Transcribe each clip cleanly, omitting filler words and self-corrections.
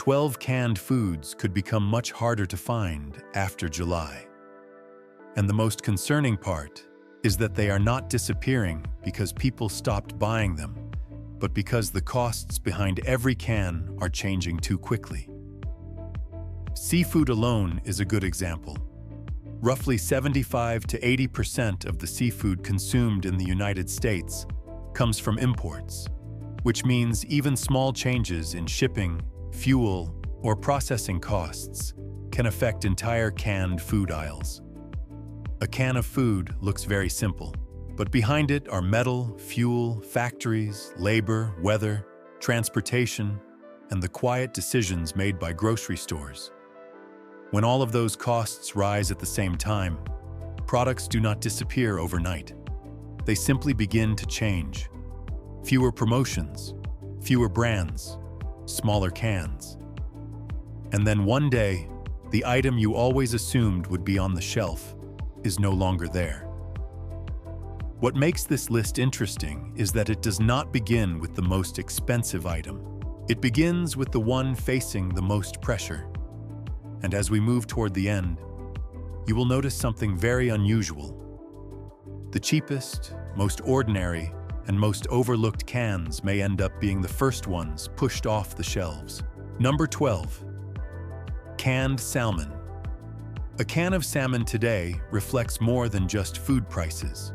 12 canned foods could become much harder to find after July. And the most concerning part is that they are not disappearing because people stopped buying them, but because the costs behind every can are changing too quickly. Seafood alone is a good example. Roughly 75 to 80% of the seafood consumed in the United States comes from imports, which means even small changes in shipping, fuel, or processing costs can affect entire canned food aisles. A can of food looks very simple, but behind it are metal, fuel, factories, labor, weather, transportation, and the quiet decisions made by grocery stores. When all of those costs rise at the same time, products do not disappear overnight. They simply begin to change. Fewer promotions, fewer brands, smaller cans. And then one day, the item you always assumed would be on the shelf is no longer there. What makes this list interesting is that it does not begin with the most expensive item. It begins with the one facing the most pressure. And as we move toward the end, you will notice something very unusual. The cheapest, most ordinary, and most overlooked cans may end up being the first ones pushed off the shelves. Number 12. Canned salmon. A can of salmon today reflects more than just food prices.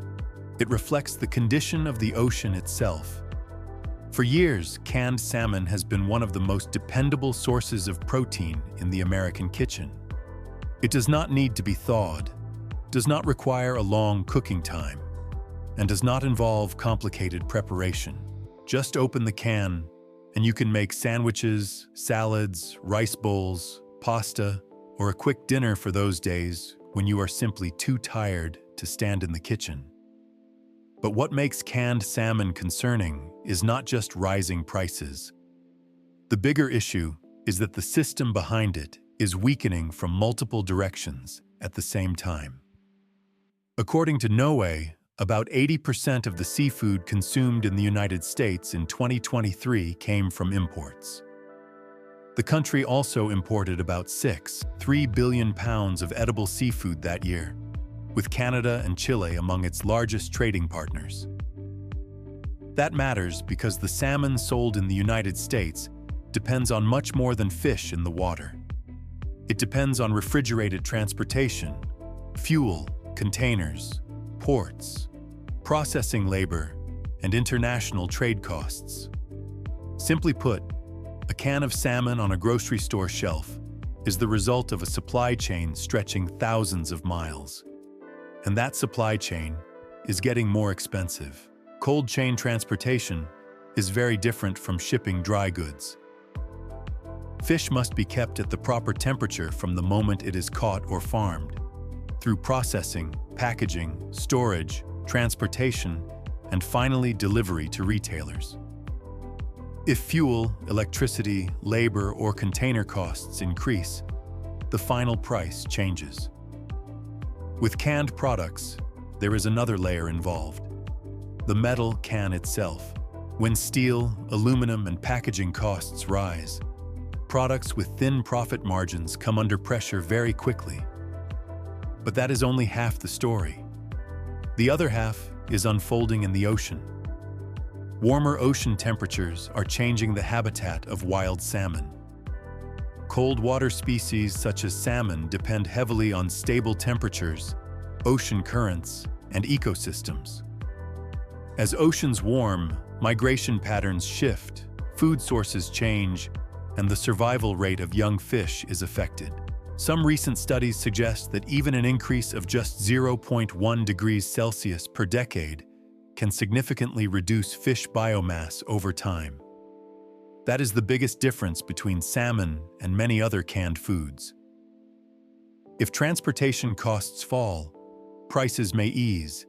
It reflects the condition of the ocean itself. For years, canned salmon has been one of the most dependable sources of protein in the American kitchen. It does not need to be thawed, does not require a long cooking time, and does not involve complicated preparation. Just open the can, and you can make sandwiches, salads, rice bowls, pasta, or a quick dinner for those days when you are simply too tired to stand in the kitchen. But what makes canned salmon concerning is not just rising prices. The bigger issue is that the system behind it is weakening from multiple directions at the same time. According to Noe, about 80% of the seafood consumed in the United States in 2023 came from imports. The country also imported about 3 billion pounds of edible seafood that year, with Canada and Chile among its largest trading partners. That matters because the salmon sold in the United States depends on much more than fish in the water. It depends on refrigerated transportation, fuel, containers, ports, processing labor, and international trade costs. Simply put, a can of salmon on a grocery store shelf is the result of a supply chain stretching thousands of miles. And that supply chain is getting more expensive. Cold chain transportation is very different from shipping dry goods. Fish must be kept at the proper temperature from the moment it is caught or farmed, through processing, packaging, storage, transportation, and finally delivery to retailers. If fuel, electricity, labor, or container costs increase, the final price changes. With canned products, there is another layer involved: the metal can itself. When steel, aluminum, and packaging costs rise, products with thin profit margins come under pressure very quickly. But that is only half the story. The other half is unfolding in the ocean. Warmer ocean temperatures are changing the habitat of wild salmon. Cold water species such as salmon depend heavily on stable temperatures, ocean currents, and ecosystems. As oceans warm, migration patterns shift, food sources change, and the survival rate of young fish is affected. Some recent studies suggest that even an increase of just 0.1 degrees Celsius per decade can significantly reduce fish biomass over time. That is the biggest difference between salmon and many other canned foods. If transportation costs fall, prices may ease.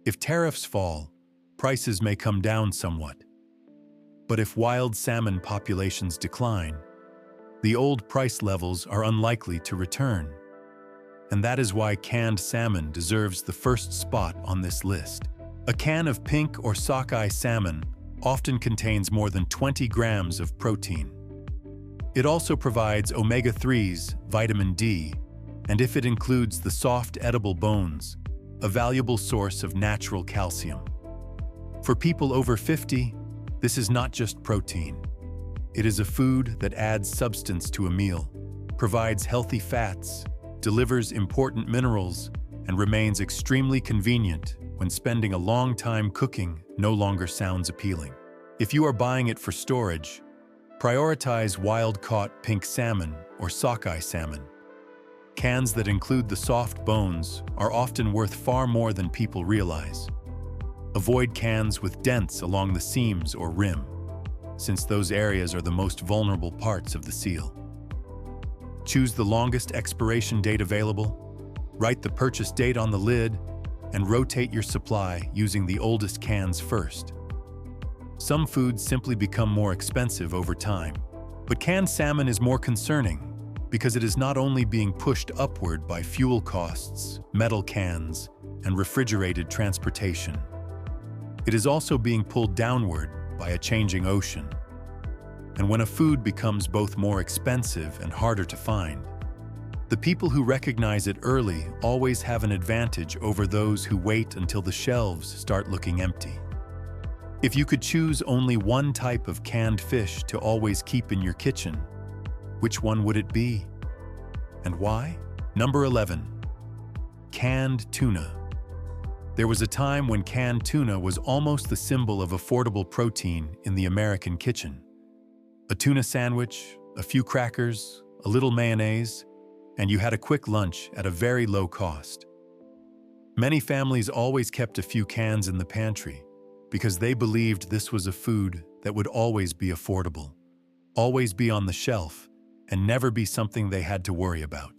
If tariffs fall, prices may come down somewhat. But if wild salmon populations decline, the old price levels are unlikely to return. And that is why canned salmon deserves the first spot on this list. A can of pink or sockeye salmon often contains more than 20 grams of protein. It also provides omega-3s, vitamin D, and if it includes the soft edible bones, a valuable source of natural calcium. For people over 50, this is not just protein. It is a food that adds substance to a meal, provides healthy fats, delivers important minerals, and remains extremely convenient when spending a long time cooking no longer sounds appealing. If you are buying it for storage, prioritize wild-caught pink salmon or sockeye salmon. Cans that include the soft bones are often worth far more than people realize. Avoid cans with dents along the seams or rim, since those areas are the most vulnerable parts of the seal. Choose the longest expiration date available, write the purchase date on the lid, and rotate your supply using the oldest cans first. Some foods simply become more expensive over time, but canned salmon is more concerning because it is not only being pushed upward by fuel costs, metal cans, and refrigerated transportation. It is also being pulled downward by a changing ocean. And when a food becomes both more expensive and harder to find, the people who recognize it early always have an advantage over those who wait until the shelves start looking empty. If you could choose only one type of canned fish to always keep in your kitchen, which one would it be? And why? Number 11. Canned tuna. There was a time when canned tuna was almost the symbol of affordable protein in the American kitchen. A tuna sandwich, a few crackers, a little mayonnaise, and you had a quick lunch at a very low cost. Many families always kept a few cans in the pantry because they believed this was a food that would always be affordable, always be on the shelf, and never be something they had to worry about.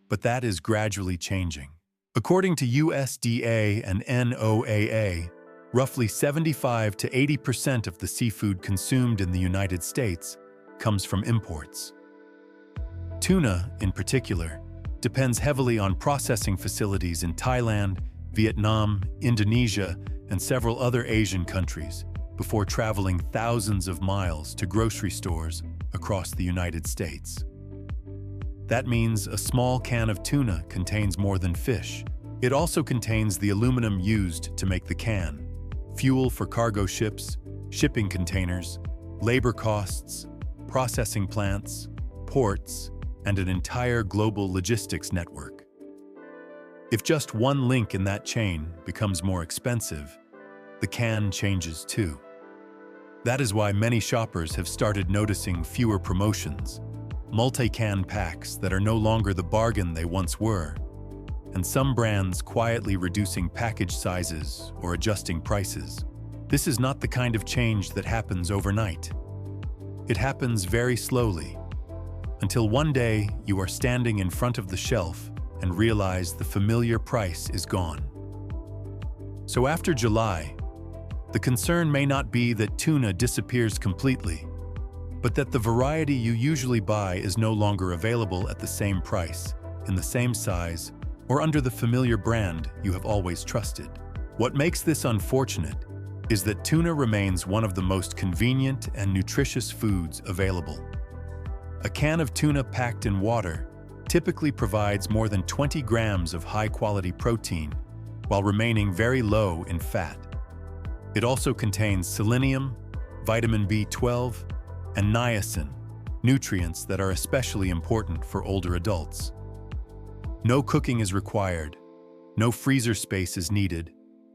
But that is gradually changing. According to USDA and NOAA, roughly 75 to 80% of the seafood consumed in the United States comes from imports. Tuna, in particular, depends heavily on processing facilities in Thailand, Vietnam, Indonesia, and several other Asian countries before traveling thousands of miles to grocery stores across the United States. That means a small can of tuna contains more than fish. It also contains the aluminum used to make the can, fuel for cargo ships, shipping containers, labor costs, processing plants, ports, and an entire global logistics network. If just one link in that chain becomes more expensive, the can changes too. That is why many shoppers have started noticing fewer promotions, multi-can packs that are no longer the bargain they once were, and some brands quietly reducing package sizes or adjusting prices. This is not the kind of change that happens overnight. It happens very slowly, until one day you are standing in front of the shelf and realize the familiar price is gone. So after July, the concern may not be that tuna disappears completely, but that the variety you usually buy is no longer available at the same price, in the same size, or under the familiar brand you have always trusted. What makes this unfortunate is that tuna remains one of the most convenient and nutritious foods available. A can of tuna packed in water typically provides more than 20 grams of high-quality protein while remaining very low in fat. It also contains selenium, vitamin B12, and niacin, nutrients that are especially important for older adults. No cooking is required, no freezer space is needed,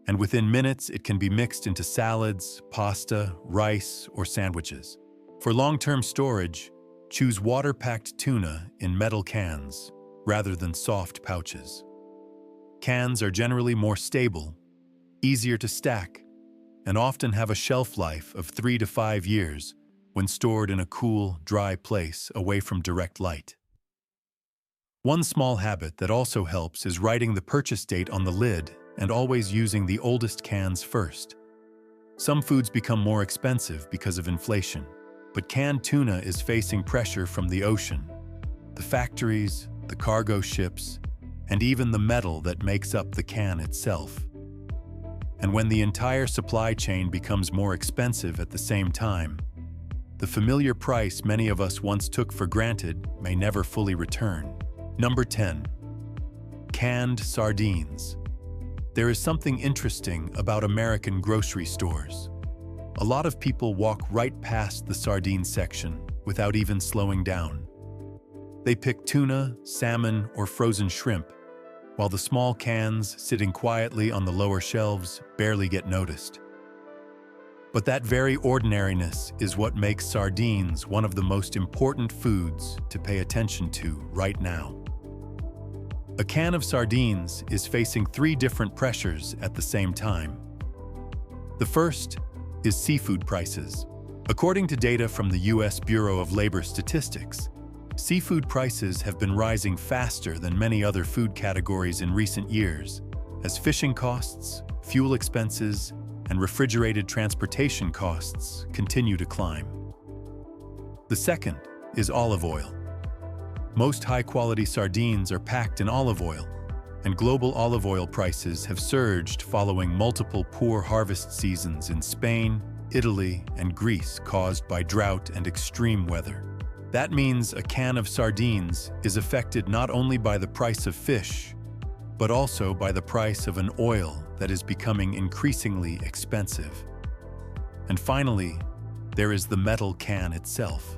and within minutes it can be mixed into salads, pasta, rice, or sandwiches. For long-term storage, choose water-packed tuna in metal cans rather than soft pouches. Cans are generally more stable, easier to stack, and often have a shelf life of 3 to 5 years when stored in a cool, dry place away from direct light. One small habit that also helps is writing the purchase date on the lid and always using the oldest cans first. Some foods become more expensive because of inflation, but canned tuna is facing pressure from the ocean, the factories, the cargo ships, and even the metal that makes up the can itself. And when the entire supply chain becomes more expensive at the same time, the familiar price many of us once took for granted may never fully return. Number 10. Canned sardines. There is something interesting about American grocery stores. A lot of people walk right past the sardine section without even slowing down. They pick tuna, salmon, or frozen shrimp, while the small cans sitting quietly on the lower shelves barely get noticed. But that very ordinariness is what makes sardines one of the most important foods to pay attention to right now. A can of sardines is facing 3 different pressures at the same time. The first is seafood prices. According to data from the U.S. Bureau of Labor Statistics, seafood prices have been rising faster than many other food categories in recent years, as fishing costs, fuel expenses, and refrigerated transportation costs continue to climb. The second is olive oil. Most high-quality sardines are packed in olive oil, and global olive oil prices have surged following multiple poor harvest seasons in Spain, Italy, and Greece caused by drought and extreme weather. That means a can of sardines is affected not only by the price of fish, but also by the price of an oil that is becoming increasingly expensive. And finally, there is the metal can itself.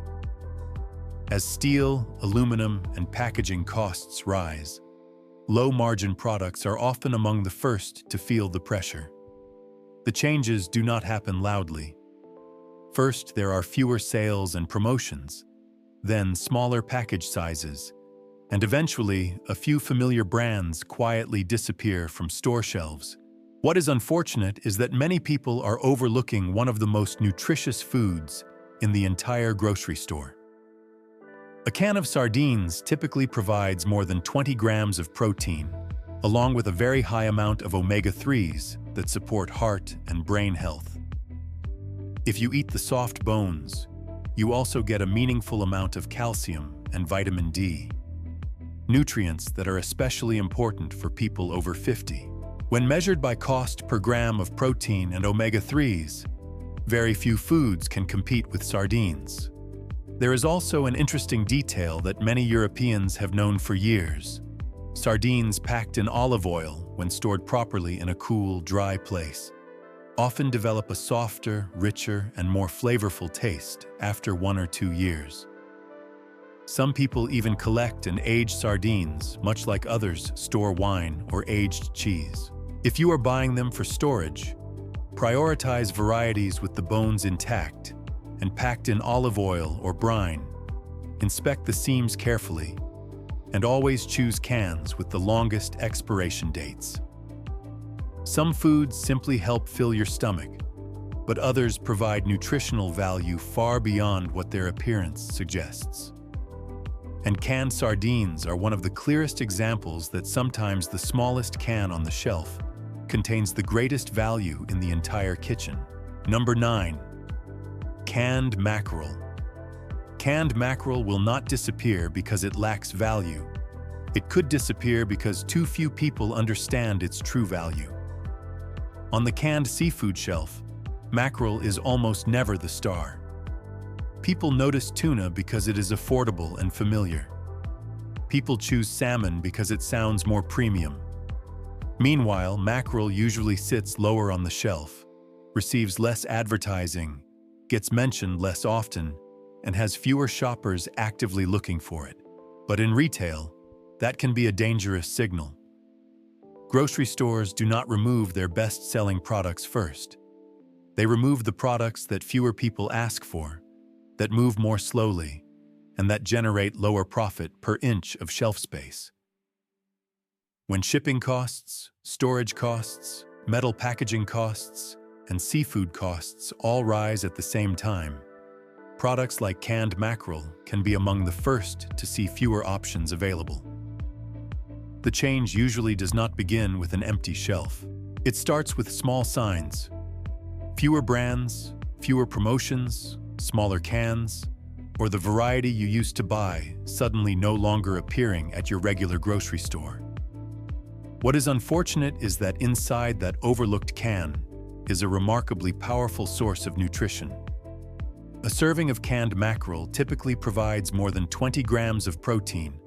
As steel, aluminum, and packaging costs rise, low-margin products are often among the first to feel the pressure. The changes do not happen loudly. First, there are fewer sales and promotions, then smaller package sizes, and eventually, a few familiar brands quietly disappear from store shelves. What is unfortunate is that many people are overlooking one of the most nutritious foods in the entire grocery store. A can of sardines typically provides more than 20 grams of protein, along with a very high amount of omega-3s that support heart and brain health. If you eat the soft bones, you also get a meaningful amount of calcium and vitamin D, nutrients that are especially important for people over 50. When measured by cost per gram of protein and omega-3s, very few foods can compete with sardines. There is also an interesting detail that many Europeans have known for years. Sardines packed in olive oil, when stored properly in a cool, dry place, often develop a softer, richer, and more flavorful taste after 1 or 2 years. Some people even collect and age sardines, much like others store wine or aged cheese. If you are buying them for storage, prioritize varieties with the bones intact and packed in olive oil or brine. Inspect the seams carefully, and always choose cans with the longest expiration dates. Some foods simply help fill your stomach, but others provide nutritional value far beyond what their appearance suggests. And canned sardines are one of the clearest examples that sometimes the smallest can on the shelf contains the greatest value in the entire kitchen. Number 9. Canned mackerel. Canned mackerel will not disappear because it lacks value. It could disappear because too few people understand its true value. On the canned seafood shelf, mackerel is almost never the star. People notice tuna because it is affordable and familiar. People choose salmon because it sounds more premium. Meanwhile, mackerel usually sits lower on the shelf, receives less advertising, gets mentioned less often, and has fewer shoppers actively looking for it. But in retail, that can be a dangerous signal. Grocery stores do not remove their best-selling products first. They remove the products that fewer people ask for, that move more slowly, and that generate lower profit per inch of shelf space. When shipping costs, storage costs, metal packaging costs, and seafood costs all rise at the same time, products like canned mackerel can be among the first to see fewer options available. The change usually does not begin with an empty shelf. It starts with small signs. Fewer brands, fewer promotions, smaller cans, or the variety you used to buy suddenly no longer appearing at your regular grocery store. What is unfortunate is that inside that overlooked can is a remarkably powerful source of nutrition. A serving of canned mackerel typically provides more than 20 grams of protein,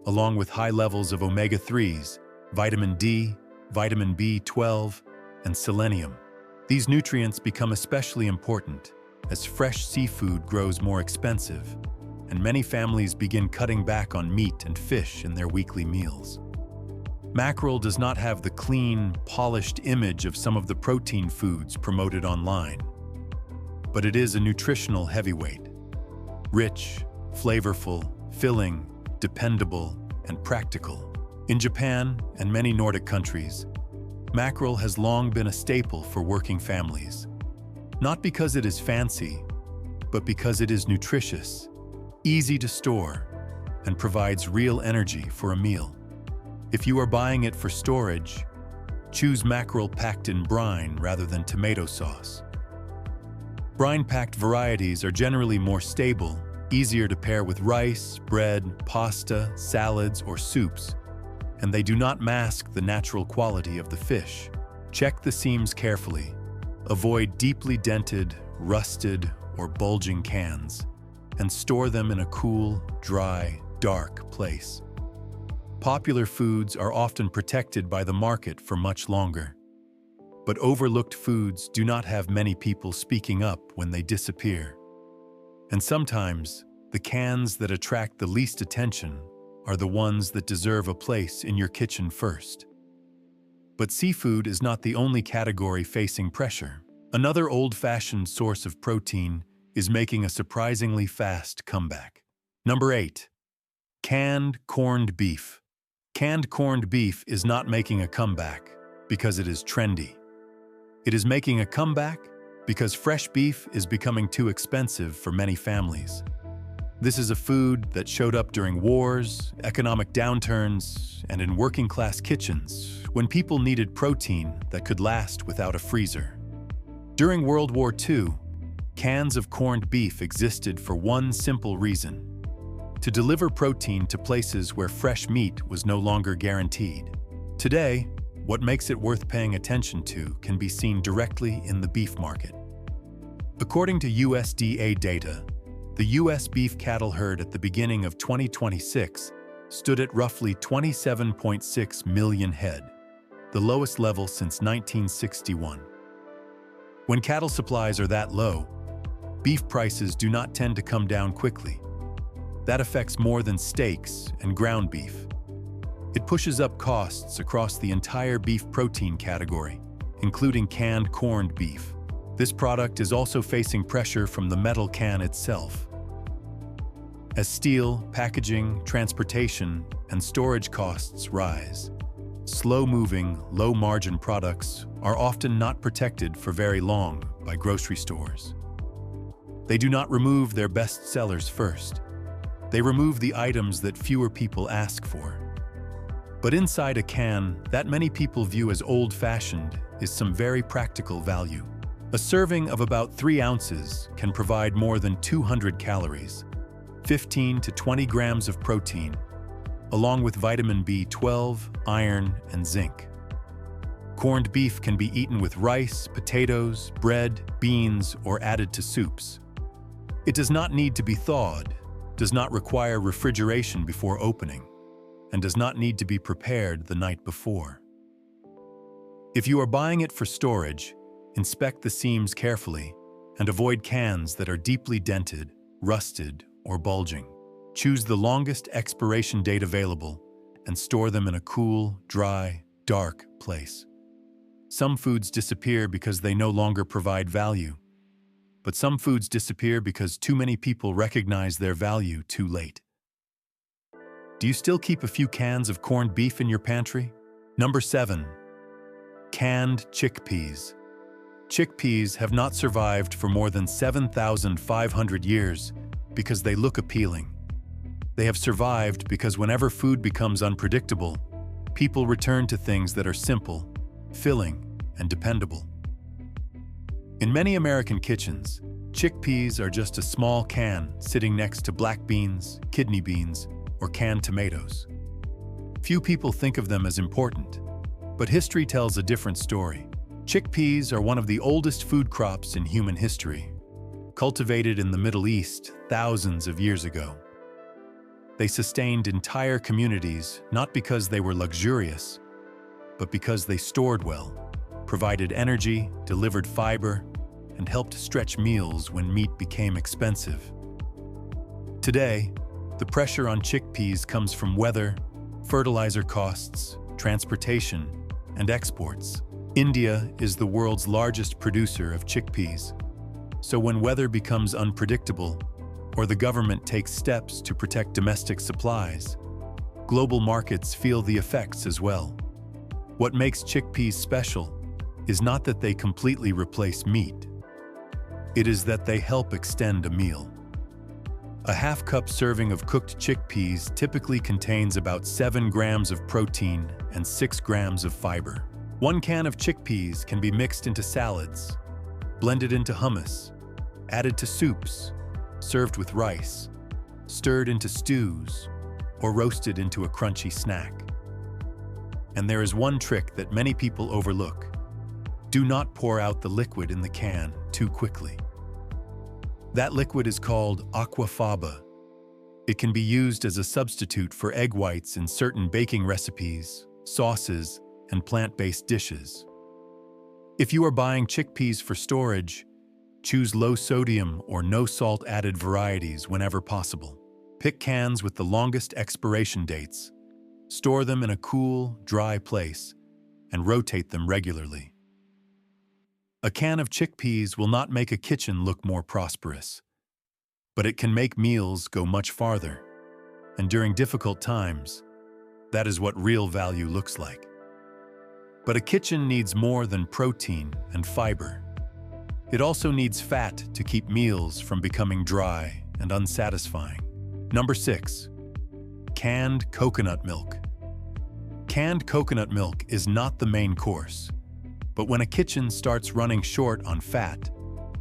along with high levels of omega-3s, vitamin D, vitamin B12, and selenium. These nutrients become especially important as fresh seafood grows more expensive, and many families begin cutting back on meat and fish in their weekly meals. Mackerel does not have the clean, polished image of some of the protein foods promoted online, but it is a nutritional heavyweight. Rich, flavorful, filling, dependable, and practical. In Japan and many Nordic countries, mackerel has long been a staple for working families. Not because it is fancy, but because it is nutritious, easy to store, and provides real energy for a meal. If you are buying it for storage, choose mackerel packed in brine rather than tomato sauce. Brine-packed varieties are generally more stable, easier to pair with rice, bread, pasta, salads, or soups, and they do not mask the natural quality of the fish. Check the seams carefully. Avoid deeply dented, rusted, or bulging cans, and store them in a cool, dry, dark place. Popular foods are often protected by the market for much longer. But overlooked foods do not have many people speaking up when they disappear. And sometimes, the cans that attract the least attention are the ones that deserve a place in your kitchen first. But seafood is not the only category facing pressure. Another old-fashioned source of protein is making a surprisingly fast comeback. Number 8. Canned corned beef. Canned corned beef is not making a comeback because it is trendy. It is making a comeback because fresh beef is becoming too expensive for many families. This is a food that showed up during wars, economic downturns, and in working-class kitchens when people needed protein that could last without a freezer. During World War II, cans of corned beef existed for one simple reason: to deliver protein to places where fresh meat was no longer guaranteed. Today, what makes it worth paying attention to can be seen directly in the beef market. According to USDA data, the U.S. beef cattle herd at the beginning of 2026 stood at roughly 27.6 million head, the lowest level since 1961. When cattle supplies are that low, beef prices do not tend to come down quickly. That affects more than steaks and ground beef. It pushes up costs across the entire beef protein category, including canned corned beef. This product is also facing pressure from the metal can itself. As steel, packaging, transportation, and storage costs rise, slow-moving, low-margin products are often not protected for very long by grocery stores. They do not remove their best sellers first. They remove the items that fewer people ask for. But inside a can that many people view as old-fashioned is some very practical value. A serving of about 3 ounces can provide more than 200 calories, 15 to 20 grams of protein, along with vitamin B12, iron, and zinc. Corned beef can be eaten with rice, potatoes, bread, beans, or added to soups. It does not need to be thawed, does not require refrigeration before opening, and does not need to be prepared the night before. If you are buying it for storage, inspect the seams carefully and avoid cans that are deeply dented, rusted, or bulging. Choose the longest expiration date available and store them in a cool, dry, dark place. Some foods disappear because they no longer provide value, but some foods disappear because too many people recognize their value too late. Do you still keep a few cans of corned beef in your pantry? Number 7. Canned chickpeas. Chickpeas have not survived for more than 7,500 years because they look appealing. They have survived because whenever food becomes unpredictable, people return to things that are simple, filling, and dependable. In many American kitchens, chickpeas are just a small can sitting next to black beans, kidney beans, or canned tomatoes. Few people think of them as important, but history tells a different story. Chickpeas are one of the oldest food crops in human history. cultivated in the Middle East thousands of years ago. They sustained entire communities not because they were luxurious, but because they stored well, provided energy, delivered fiber, and helped stretch meals when meat became expensive. Today, the pressure on chickpeas comes from weather, fertilizer costs, transportation, and exports. India is the world's largest producer of chickpeas, so when weather becomes unpredictable or the government takes steps to protect domestic supplies, global markets feel the effects as well. What makes chickpeas special is not that they completely replace meat. It is that they help extend a meal. A half-cup serving of cooked chickpeas typically contains about 7 grams of protein and 6 grams of fiber. 1 can of chickpeas can be mixed into salads, blended into hummus, added to soups, served with rice, stirred into stews, or roasted into a crunchy snack. And there is one trick that many people overlook. Do not pour out the liquid in the can too quickly. That liquid is called aquafaba. It can be used as a substitute for egg whites in certain baking recipes, sauces, and plant-based dishes. If you are buying chickpeas for storage, choose low-sodium or no-salt added varieties whenever possible. Pick cans with the longest expiration dates, store them in a cool, dry place, and rotate them regularly. A can of chickpeas will not make a kitchen look more prosperous, but it can make meals go much farther. And during difficult times, that is what real value looks like. But a kitchen needs more than protein and fiber. It also needs fat to keep meals from becoming dry and unsatisfying. Number 6. Canned coconut milk. Canned coconut milk is not the main course. But when a kitchen starts running short on fat,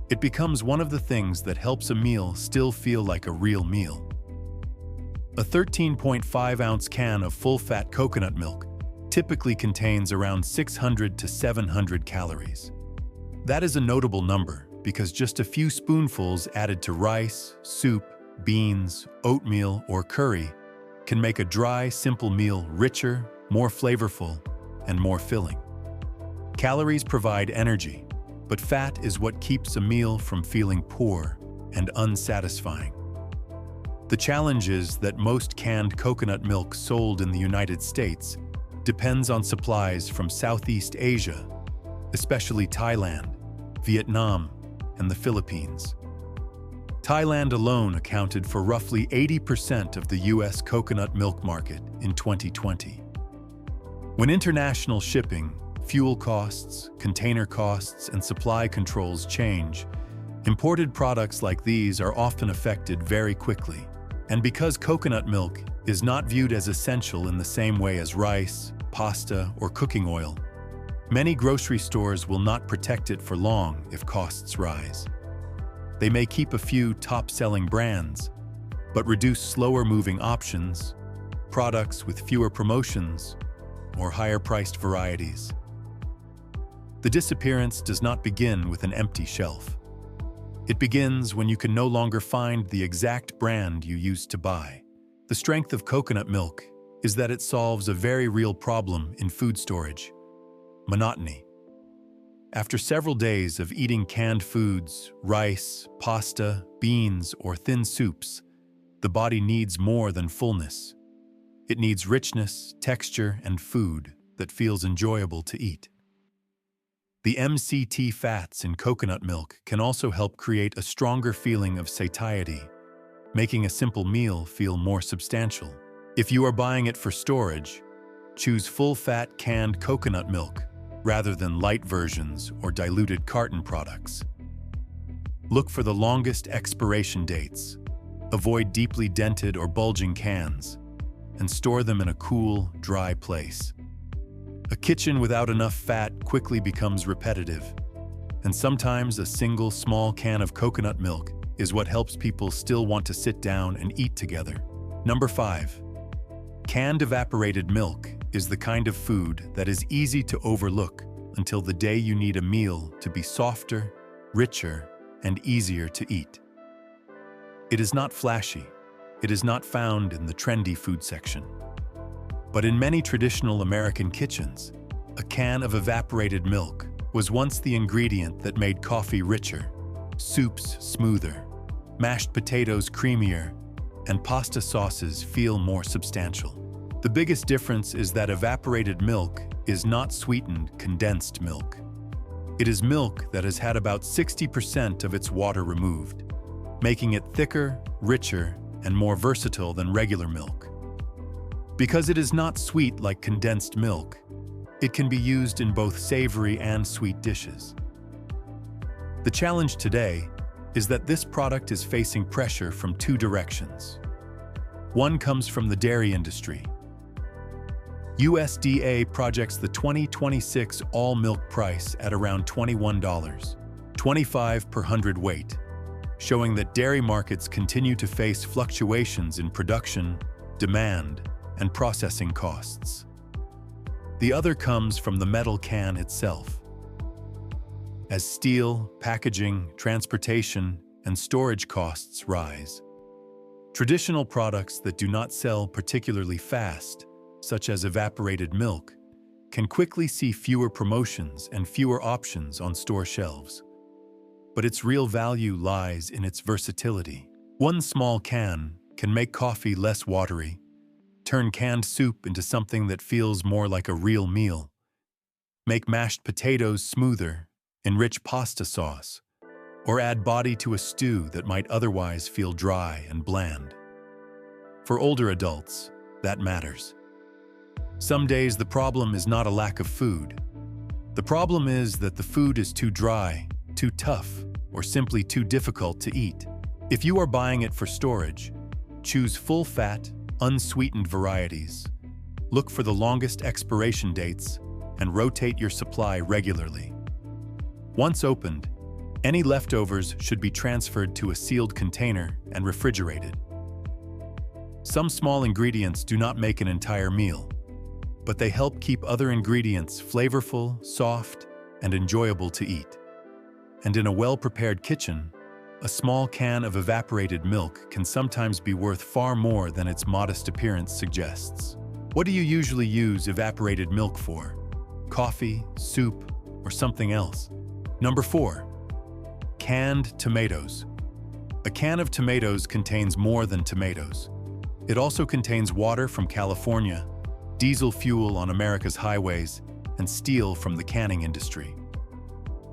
it becomes one of the things that helps a meal still feel like a real meal. A 13.5-ounce can of full-fat coconut milk typically contains around 600 to 700 calories. That is a notable number because just a few spoonfuls added to rice, soup, beans, oatmeal, or curry can make a dry, simple meal richer, more flavorful, and more filling. Calories provide energy, but fat is what keeps a meal from feeling poor and unsatisfying. The challenge is that most canned coconut milk sold in the United States depends on supplies from Southeast Asia, especially Thailand, Vietnam, and the Philippines. Thailand alone accounted for roughly 80% of the U.S. coconut milk market in 2020. When international shipping, fuel costs, container costs, and supply controls change, imported products like these are often affected very quickly. And because coconut milk is not viewed as essential in the same way as rice, pasta, or cooking oil, many grocery stores will not protect it for long if costs rise. They may keep a few top-selling brands, but reduce slower-moving options, products with fewer promotions, or higher-priced varieties. The disappearance does not begin with an empty shelf. It begins when you can no longer find the exact brand you used to buy. The strength of coconut milk is that it solves a very real problem in food storage: monotony. After several days of eating canned foods, rice, pasta, beans, or thin soups, the body needs more than fullness. It needs richness, texture, and food that feels enjoyable to eat. The MCT fats in coconut milk can also help create a stronger feeling of satiety, making a simple meal feel more substantial. If you are buying it for storage, choose full-fat canned coconut milk rather than light versions or diluted carton products. Look for the longest expiration dates, avoid deeply dented or bulging cans, and store them in a cool, dry place. A kitchen without enough fat quickly becomes repetitive, and sometimes a single small can of coconut milk is what helps people still want to sit down and eat together. Number 5. Canned evaporated milk is the kind of food that is easy to overlook until the day you need a meal to be softer, richer, and easier to eat. It is not flashy. It is not found in the trendy food section. But in many traditional American kitchens, a can of evaporated milk was once the ingredient that made coffee richer, soups smoother, mashed potatoes creamier, and pasta sauces feel more substantial. The biggest difference is that evaporated milk is not sweetened condensed milk. It is milk that has had about 60% of its water removed, making it thicker, richer, and more versatile than regular milk. Because it is not sweet like condensed milk, it can be used in both savory and sweet dishes. The challenge today is that this product is facing pressure from two directions. One comes from the dairy industry. USDA projects the 2026 all-milk price at around $21.25 per hundredweight, showing that dairy markets continue to face fluctuations in production, demand, and processing costs. The other comes from the metal can itself. As steel, packaging, transportation, and storage costs rise, traditional products that do not sell particularly fast, such as evaporated milk, can quickly see fewer promotions and fewer options on store shelves. But its real value lies in its versatility. One small can make coffee less watery, turn canned soup into something that feels more like a real meal, make mashed potatoes smoother, enrich pasta sauce, or add body to a stew that might otherwise feel dry and bland. For older adults, that matters. Some days the problem is not a lack of food. The problem is that the food is too dry, too tough, or simply too difficult to eat. If you are buying it for storage, choose full-fat, unsweetened varieties. Look for the longest expiration dates and rotate your supply regularly. Once opened, any leftovers should be transferred to a sealed container and refrigerated. Some small ingredients do not make an entire meal, but they help keep other ingredients flavorful, soft, and enjoyable to eat. And in a well-prepared kitchen, a small can of evaporated milk can sometimes be worth far more than its modest appearance suggests. What do you usually use evaporated milk for? Coffee, soup, or something else? Number 4. Canned tomatoes. A can of tomatoes contains more than tomatoes. It also contains water from California, diesel fuel on America's highways, and steel from the canning industry.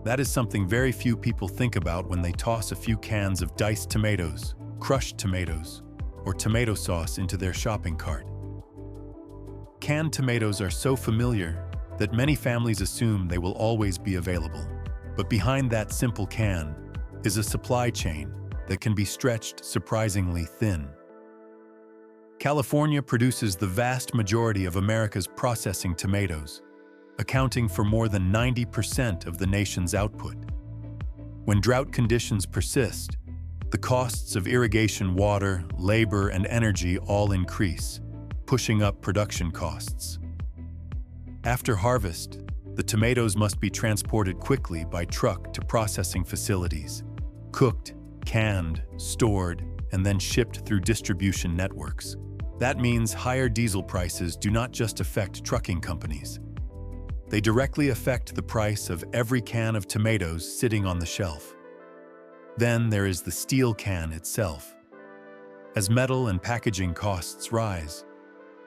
That is something very few people think about when they toss a few cans of diced tomatoes, crushed tomatoes, or tomato sauce into their shopping cart. Canned tomatoes are so familiar that many families assume they will always be available. But behind that simple can is a supply chain that can be stretched surprisingly thin. California produces the vast majority of America's processing tomatoes, accounting for more than 90% of the nation's output. When drought conditions persist, the costs of irrigation water, labor, and energy all increase, pushing up production costs. After harvest, the tomatoes must be transported quickly by truck to processing facilities, cooked, canned, stored, and then shipped through distribution networks. That means higher diesel prices do not just affect trucking companies. They directly affect the price of every can of tomatoes sitting on the shelf. Then there is the steel can itself. As metal and packaging costs rise,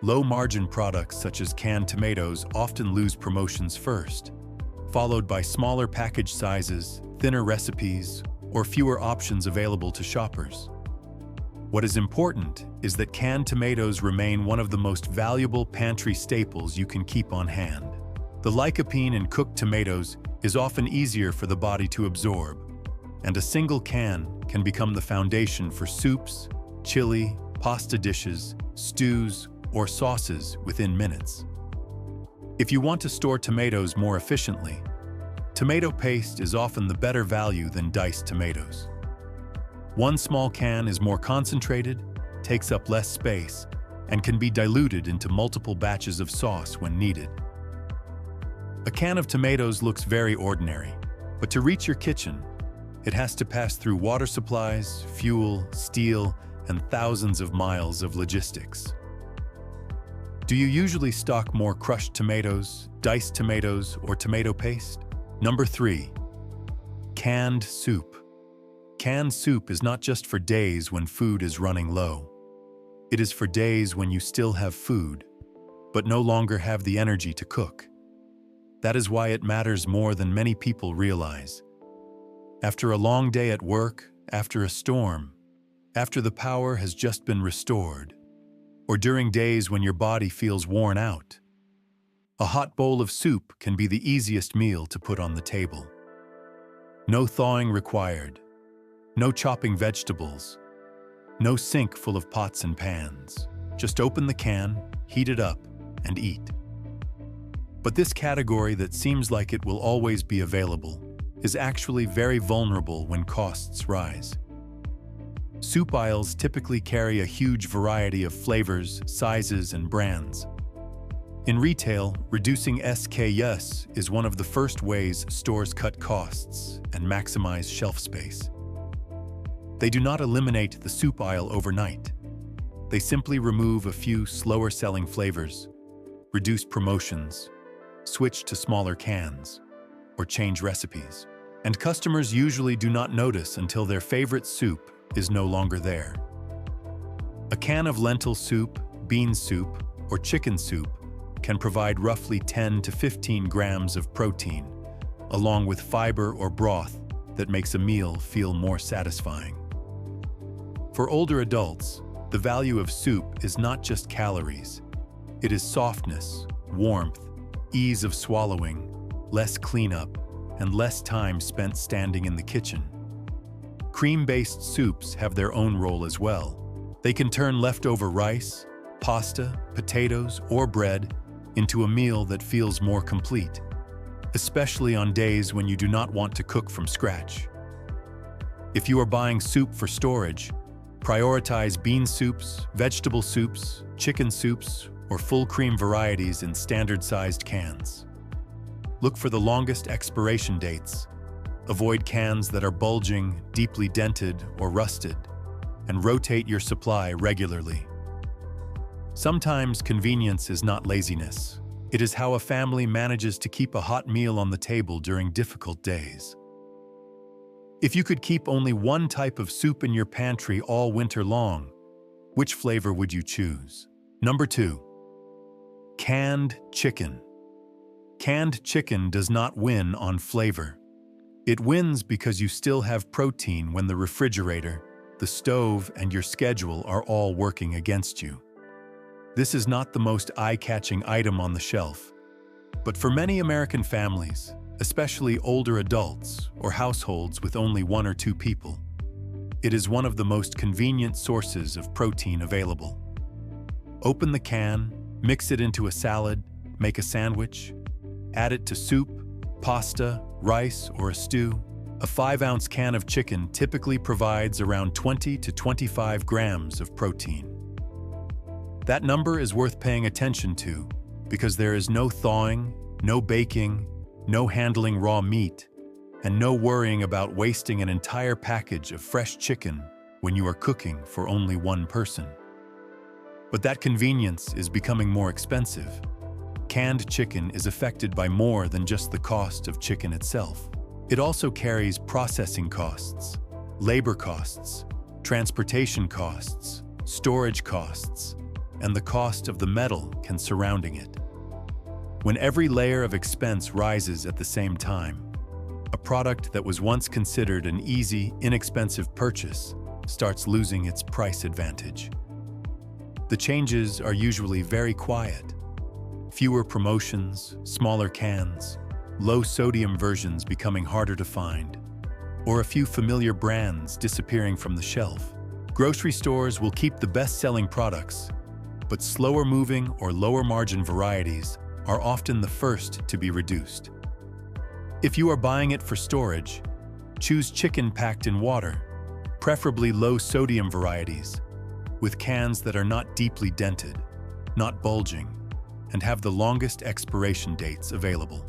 low-margin products such as canned tomatoes often lose promotions first, followed by smaller package sizes, thinner recipes, or fewer options available to shoppers. What is important is that canned tomatoes remain one of the most valuable pantry staples you can keep on hand. The lycopene in cooked tomatoes is often easier for the body to absorb, and a single can become the foundation for soups, chili, pasta dishes, stews, or sauces within minutes. If you want to store tomatoes more efficiently, tomato paste is often the better value than diced tomatoes. One small can is more concentrated, takes up less space, and can be diluted into multiple batches of sauce when needed. A can of tomatoes looks very ordinary, but to reach your kitchen, It has to pass through water supplies, fuel, steel, and thousands of miles of logistics. Do you usually stock more crushed tomatoes, diced tomatoes, or tomato paste? Number 3. Canned soup. Canned soup is not just for days when food is running low. It is for days when you still have food, but no longer have the energy to cook. That is why it matters more than many people realize. After a long day at work, after a storm, after the power has just been restored, or during days when your body feels worn out, a hot bowl of soup can be the easiest meal to put on the table. No thawing required, no chopping vegetables, no sink full of pots and pans. Just open the can, heat it up, and eat. But this category that seems like it will always be available is actually very vulnerable when costs rise. Soup aisles typically carry a huge variety of flavors, sizes, and brands. In retail, reducing SKUs is one of the first ways stores cut costs and maximize shelf space. They do not eliminate the soup aisle overnight. They simply remove a few slower-selling flavors, reduce promotions, switch to smaller cans, or change recipes. And customers usually do not notice until their favorite soup is no longer there. A can of lentil soup, bean soup, or chicken soup can provide roughly 10 to 15 grams of protein, along with fiber or broth that makes a meal feel more satisfying. For older adults, the value of soup is not just calories. It is softness, warmth, ease of swallowing, less cleanup, and less time spent standing in the kitchen. Cream-based soups have their own role as well. They can turn leftover rice, pasta, potatoes, or bread into a meal that feels more complete, especially on days when you do not want to cook from scratch. If you are buying soup for storage, prioritize bean soups, vegetable soups, chicken soups, or full cream varieties in standard-sized cans. Look for the longest expiration dates. Avoid cans that are bulging, deeply dented, or rusted, and rotate your supply regularly. Sometimes convenience is not laziness. It is how a family manages to keep a hot meal on the table during difficult days. If you could keep only one type of soup in your pantry all winter long, which flavor would you choose? Number 2. Canned chicken. Canned chicken does not win on flavor. It wins because you still have protein when the refrigerator, the stove, and your schedule are all working against you. This is not the most eye-catching item on the shelf, but for many American families, especially older adults or households with only 1 or 2 people, it is one of the most convenient sources of protein available. Open the can, mix it into a salad, make a sandwich, add it to soup, pasta, rice, or a stew. A 5-ounce can of chicken typically provides around 20 to 25 grams of protein. That number is worth paying attention to because there is no thawing, no baking, no handling raw meat, and no worrying about wasting an entire package of fresh chicken when you are cooking for only 1 person. But that convenience is becoming more expensive. Canned chicken is affected by more than just the cost of chicken itself. It also carries processing costs, labor costs, transportation costs, storage costs, and the cost of the metal surrounding it. When every layer of expense rises at the same time, a product that was once considered an easy, inexpensive purchase starts losing its price advantage. The changes are usually very quiet. Fewer promotions, smaller cans, low-sodium versions becoming harder to find, or a few familiar brands disappearing from the shelf. Grocery stores will keep the best-selling products, but slower-moving or lower-margin varieties are often the first to be reduced. If you are buying it for storage, choose chicken packed in water, preferably low-sodium varieties, with cans that are not deeply dented, not bulging, and have the longest expiration dates available.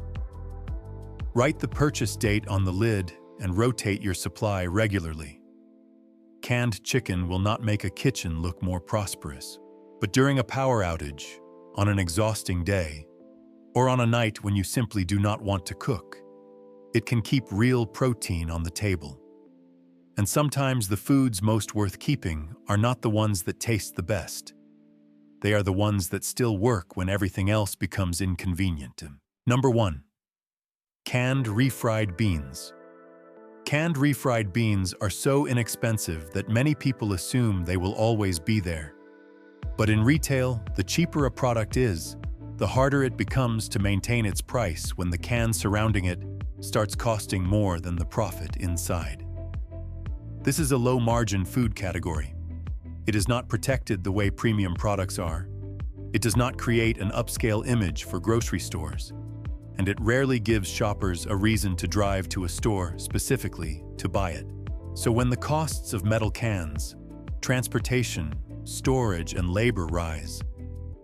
Write the purchase date on the lid and rotate your supply regularly. Canned chicken will not make a kitchen look more prosperous. But during a power outage, on an exhausting day, or on a night when you simply do not want to cook, it can keep real protein on the table. And sometimes the foods most worth keeping are not the ones that taste the best. They are the ones that still work when everything else becomes inconvenient. Number 1. Canned refried beans. Canned refried beans are so inexpensive that many people assume they will always be there. But in retail, the cheaper a product is, the harder it becomes to maintain its price when the can surrounding it starts costing more than the profit inside. This is a low-margin food category. It is not protected the way premium products are. It does not create an upscale image for grocery stores, and it rarely gives shoppers a reason to drive to a store specifically to buy it. So when the costs of metal cans, transportation, storage, and labor rise,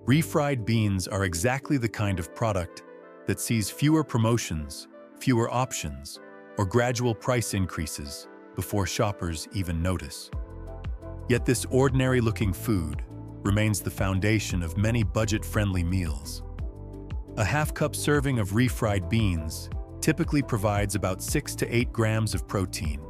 refried beans are exactly the kind of product that sees fewer promotions, fewer options, or gradual price increases before shoppers even notice. Yet this ordinary-looking food remains the foundation of many budget-friendly meals. A half-cup serving of refried beans typically provides about 6 to 8 grams of protein,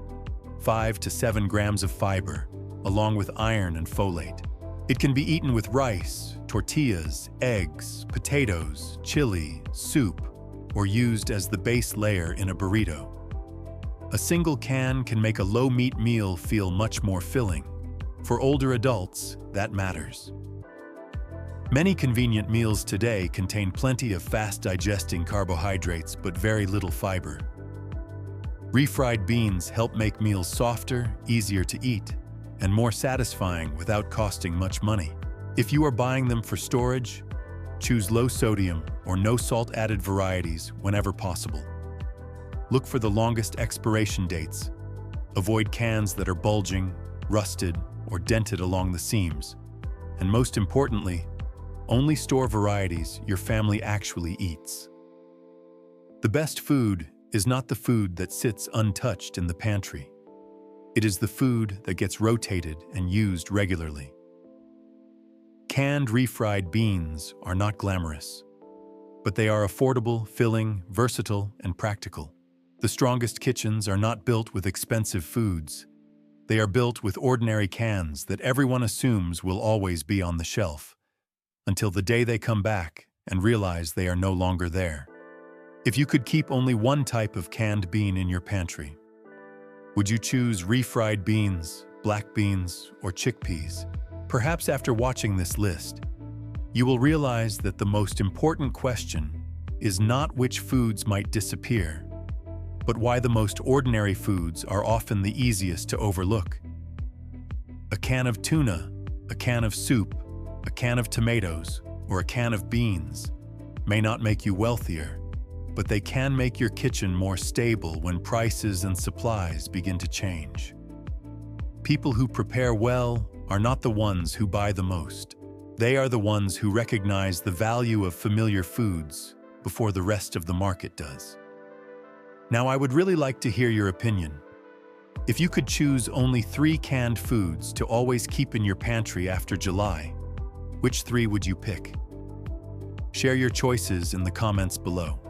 5 to 7 grams of fiber, along with iron and folate. It can be eaten with rice, tortillas, eggs, potatoes, chili, soup, or used as the base layer in a burrito. A single can can make a low-meat meal feel much more filling. For older adults, that matters. Many convenient meals today contain plenty of fast-digesting carbohydrates but very little fiber. Refried beans help make meals softer, easier to eat, and more satisfying without costing much money. If you are buying them for storage, choose low-sodium or no-salt-added varieties whenever possible. Look for the longest expiration dates. Avoid cans that are bulging, rusted, or dented along the seams. And most importantly, only store varieties your family actually eats. The best food is not the food that sits untouched in the pantry. It is the food that gets rotated and used regularly. Canned refried beans are not glamorous, but they are affordable, filling, versatile, and practical. The strongest kitchens are not built with expensive foods. They are built with ordinary cans that everyone assumes will always be on the shelf, until the day they come back and realize they are no longer there. If you could keep only one type of canned bean in your pantry, would you choose refried beans, black beans, or chickpeas? Perhaps after watching this list, you will realize that the most important question is not which foods might disappear, but why the most ordinary foods are often the easiest to overlook. A can of tuna, a can of soup, a can of tomatoes, or a can of beans may not make you wealthier, but they can make your kitchen more stable when prices and supplies begin to change. People who prepare well are not the ones who buy the most. They are the ones who recognize the value of familiar foods before the rest of the market does. Now, I would really like to hear your opinion. If you could choose only 3 canned foods to always keep in your pantry after July, which 3 would you pick? Share your choices in the comments below.